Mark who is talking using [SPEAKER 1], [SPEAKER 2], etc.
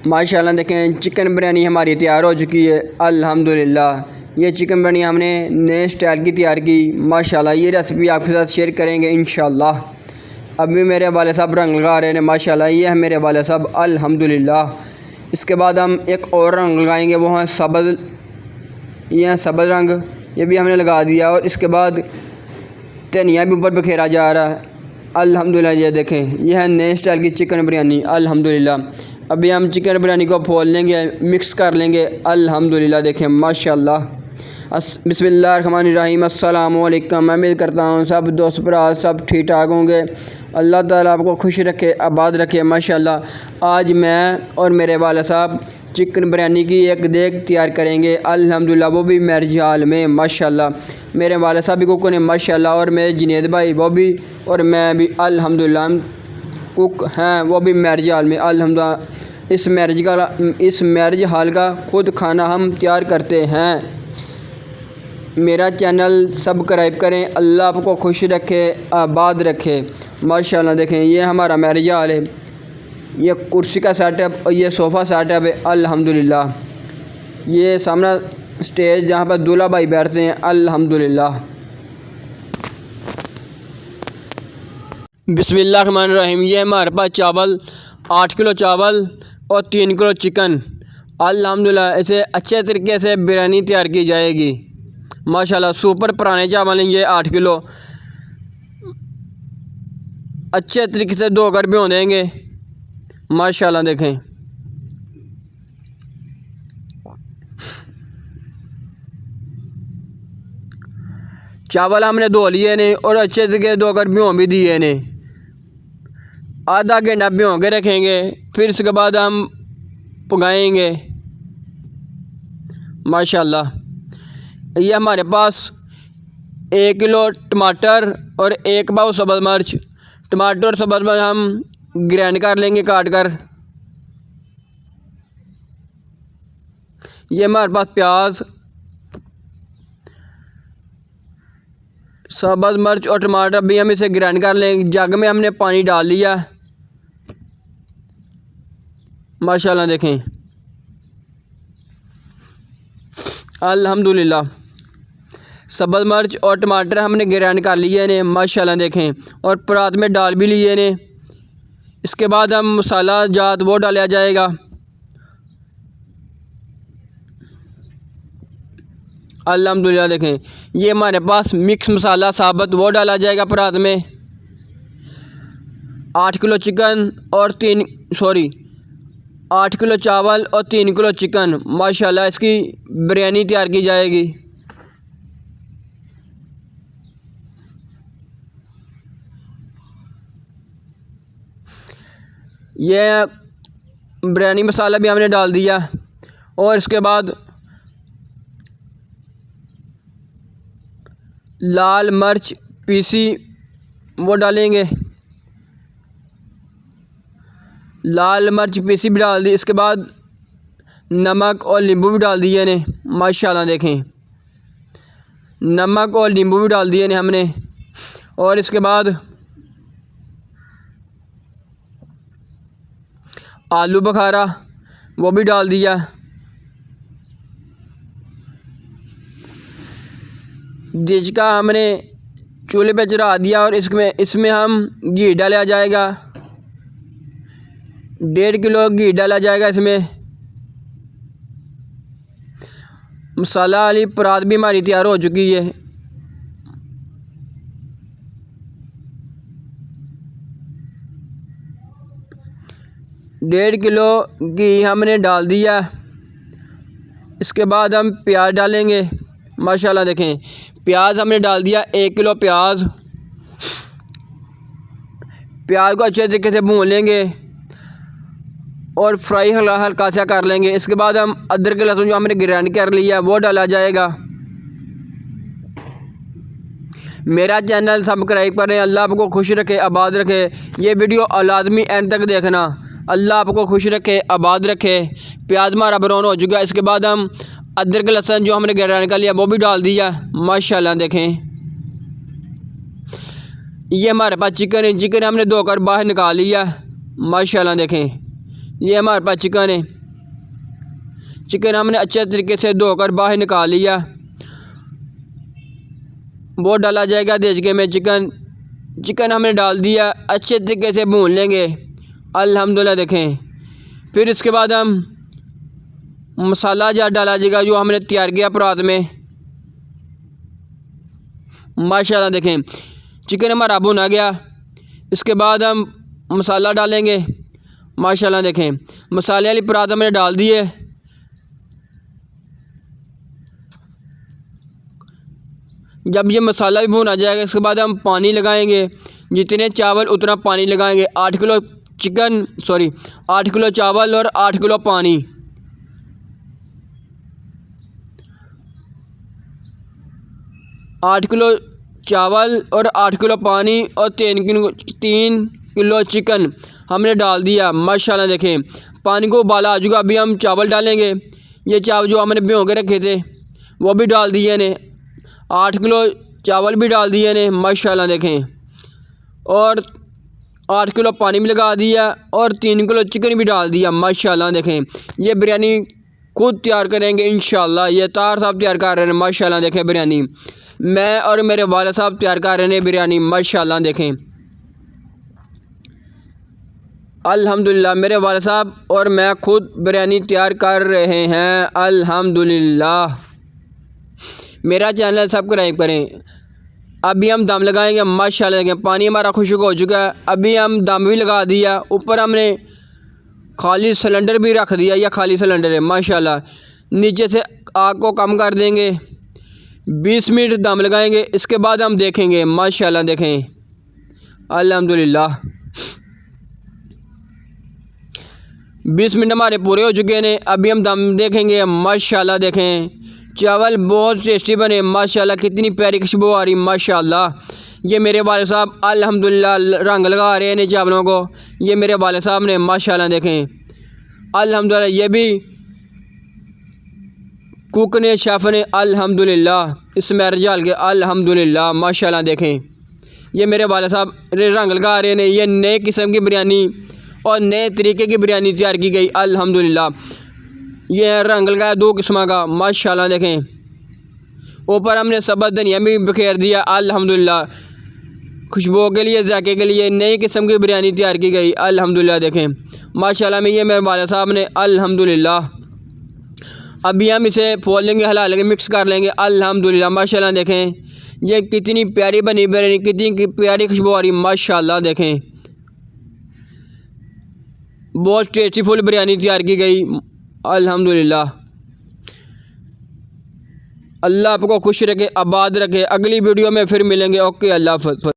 [SPEAKER 1] माशाल्लाह देखें चिकन बिरयानी हमारी तैयार हो चुकी है अल्हम्दुलिल्लाह। ये चिकन बिरयानी हमने नए स्टाइल की तैयार की माशाल्लाह। ये रेसिपी आपके साथ शेयर करेंगे इंशाल्लाह। अभी मेरे वाले साहब रंग लगा रहे हैं माशाल्लाह। ये है मेरे वाले साहब अल्हम्दुलिल्लाह। इसके बाद हम एक और रंग लगाएंगे, वो है सब्ज़। ये है सब्ज़ रंग, ये भी हमने लगा दिया। और इसके बाद धनिया भी ऊपर बिखेरा जा रहा है अल्हम्दुलिल्लाह। ये देखें, यह है नए स्टाइल की चिकन बिरयानी अल्हम्दुलिल्लाह। अभी हम चिकन बिरयानी को फोल लेंगे, मिक्स कर लेंगे अल्हम्दुलिल्लाह। देखें माशाल्लाह। बिस्मिल्लाहिर्रहमानिर्रहीम। अस्सलामु अलैकुम। मैं उम्मीद करता हूँ सब दोस्त भरा सब ठीक ठाक होंगे। अल्लाह ताला आपको खुश रखे, आबाद रखे माशाल्लाह। आज मैं और मेरे वाला साहब चिकन बिरयानी की एक देग तैयार करेंगे अल्हम्दुलिल्लाह, वो भी मैरिज हॉल में माशाल्लाह। मेरे वाले साहब भी कुक ने माशाल्लाह, और मेरे जुनैद भाई वो भी, और मैं भी अल्हम्दुलिल्लाह कुक हैं, वो भी मैरिज हॉल में अल्हम्दुलिल्लाह। इस मैरिज हॉल का खुद खाना हम तैयार करते हैं। मेरा चैनल सब्सक्राइब करें। अल्लाह आपको खुश रखे, आबाद रखे माशाल्लाह। देखें, ये हमारा मैरिज हॉल है। ये कुर्सी का सेटअप और ये सोफ़ा सेटअप है अल्हम्दुलिल्लाह। ये सामने स्टेज जहाँ पर दूल्हा भाई बैठते हैं अल्हम्दुलिल्लाह। बिस्मिल्लाहिर्रहमानिर्रहीम। ये हमारे पास चावल 8 किलो चावल और 3 किलो चिकन अल्हम्दुलिल्लाह। इसे अच्छे तरीके से बिरयानी तैयार की जाएगी माशाल्लाह। सुपर पुराने चावल हैं ये 8 किलो। अच्छे तरीके से धोकर भिगो देंगे माशाल्लाह। देखें, चावल हमने धो लिए ने और अच्छे तरीके से धोकर भिगो भी दिए ने। आधा घंटा भिगो के रखेंगे, फिर इसके बाद हम पकाएंगे माशाल्लाह। ये हमारे पास 1 किलो टमाटर और 1 पाव सब्ज़ मिर्च। टमाटर और सब्ज़ मिर्च हम ग्राइंड कर लेंगे काट कर। ये हमारे पास प्याज, सब्ज़ मिर्च और टमाटर भी हम इसे ग्राइंड कर लेंगे। जग में हमने पानी डाल लिया माशाल्लाह। देखें अल्हम्दुलिल्लाह। सब्ज़ मिर्च और टमाटर हमने ग्राइंड कर लिए ने माशाल्लाह। देखें, और परात में डाल भी लिए ने। इसके बाद हम मसाला जात वो डाला जाएगा अल्हम्दुलिल्लाह। देखें, ये हमारे पास मिक्स मसाला साबुत वो डाला जाएगा परात में। 8 किलो चिकन और 8 किलो चावल और 3 किलो चिकन माशाल्लाह। इसकी बिरयानी तैयार की जाएगी। ये बिरयानी मसाला भी हमने डाल दिया, और इसके बाद लाल मिर्च पीसी वो डालेंगे। लाल मिर्च पीसी भी डाल दी। इसके बाद नमक और नींबू भी डाल दिए ने माशाल्लाह। देखें, नमक और नींबू भी डाल दिए ने हमने। और इसके बाद आलू बुखारा वो भी डाल दिया। जिसका हमने चूल्हे पे चढ़ा दिया, और इसमें हम घी डाला जाएगा। 1.5 किलो घी डाला जाएगा इसमें। मसाला वाली परात भी हमारी तैयार हो चुकी है। डेढ़ किलो घी हमने डाल दिया। इसके बाद हम प्याज डालेंगे माशाल्लाह। देखें, प्याज हमने डाल दिया 1 किलो प्याज। प्याज को अच्छे तरीके से भून लेंगे और फ्राई हल्का सा कर लेंगे। इसके बाद हम अदरक लहसुन जो हमने ग्राइंड कर लिया वो डाला जाएगा। मेरा चैनल सब्सक्राइब करें। अल्लाह आपको खुश रखे, आबाद रखे। ये वीडियो लाज़मी एंड तक देखना। अल्लाह आपको खुश रखे, आबाद रखे। प्याज हमारा ब्राउन हो चुका है। इसके बाद हम अदरक लहसुन जो हमने ग्राइंड कर लिया वो भी डाल दिया माशाल्लाह। देखें, ये हमारे पास चिकन है। चिकन हमने धोकर बाहर निकाल लिया माशाल्लाह। देखें, ये हमारे पास चिकन है। चिकन हमने अच्छे तरीके से धोकर बाहर निकाल लिया। वो डाला जाएगा देचके में। चिकन हमने डाल दिया, अच्छे तरीके से भून लेंगे अल्हम्दुलिल्लाह। देखें, फिर इसके बाद हम मसाला जार डाला जाएगा जो हमने तैयार किया परात में। माशाल्लाह देखें, चिकन हमारा भुना गया। इसके बाद हम मसाला डालेंगे। माशाल्लाह देखें, मसाले वाली परात हमने डाल दिए। जब ये मसाला भी भुना जाएगा, इसके बाद हम पानी लगाएंगे। जितने चावल उतना पानी लगाएंगे। 8 किलो चावल और 8 किलो पानी। आठ किलो चावल और 8 किलो पानी और 3 किलो चिकन हमने डाल दिया। माशाल्लाह देखें, पानी को उबाला आ चुका। अभी हम चावल डालेंगे। ये चावल जो हमने भिगो के रखे थे वो भी डाल दिए ने। 8 किलो चावल भी डाल दिए ने। माशाल्लाह देखें, और 8 किलो पानी भी लगा दिया और 3 किलो चिकन भी डाल दिया। माशाल्लाह देखें, ये बिरयानी खुद तैयार करेंगे इंशाल्लाह। ये तार साहब तैयार कर रहे हैं। माशाल्लाह देखें, बिरयानी मैं और मेरे वालिद साहब तैयार कर रहे हैं बिरयानी। माशाल्लाह देखें, अल्हम्दुलिल्लाह मेरे वालिद साहब और मैं खुद बिरयानी तैयार कर रहे हैं अल्हम्दुलिल्लाह। मेरा चैनल सब्सक्राइब करें। अभी हम दम लगाएंगे। माशाल्लाह देखें, पानी हमारा खुश्क हो चुका है। अभी हम दम भी लगा दिया। ऊपर हमने खाली सिलेंडर भी रख दिया। या खाली सिलेंडर है। माशाल्लाह नीचे से आग को कम कर देंगे। 20 मिनट दम लगाएंगे। इसके बाद हम देखेंगे। माशाल्लाह देखें, अल्हम्दुलिल्लाह 20 मिनट हमारे पूरे हो चुके हैं। अभी हम दम देखेंगे। माशाल्लाह देखें, चावल बहुत टेस्टी बने। माशाल्लाह कितनी प्यारी खुशबू आ रही। माशाल्लाह ये मेरे वाले साहब अल्हम्दुलिल्लाह रंग लगा रहे हैं चावलों को। ये मेरे वाले साहब ने। माशाल्लाह देखें, अल्हम्दुलिल्लाह ये भी कुक ने, शेफ़ ने अल्हम्दुलिल्लाह इसमें रजाल के अल्हम्दुलिल्लाह। माशाल्लाह देखें, ये मेरे वाले साहब रंग लगा रहे हैं। ये नए किस्म की बिरयानी और नए तरीके की बिरयानी तैयार की गई अल्हम्दुलिल्लाह। ये रंग लगाया 2 किस्म का। माशाल्लाह देखें, ऊपर हमने सब्ज़ धनिया भी बिखेर दिया अल्हम्दुलिल्लाह। खुशबू के लिए, जायके के लिए नई किस्म की बिरयानी तैयार की गई अल्हम्दुलिल्लाह। देखें माशाल्लाह में ये मेरे वालिद साहब ने अल्हम्दुलिल्लाह। अभी हम इसे फोड़ लेंगे, हिला लेंगे, मिक्स कर लेंगे अल्हम्दुलिल्लाह। माशाल्लाह देखें, ये कितनी प्यारी बनी बिरयानी, कितनी प्यारी खुशबू आ रही। माशाल्लाह देखें, बहुत टेस्टीफुल बिरयानी तैयार की गई अल्हम्दुलिल्लाह। अल्लाह आपको खुश रखे, आबाद रखे। अगली वीडियो में फिर मिलेंगे। ओके, अल्लाह हाफ़िज़।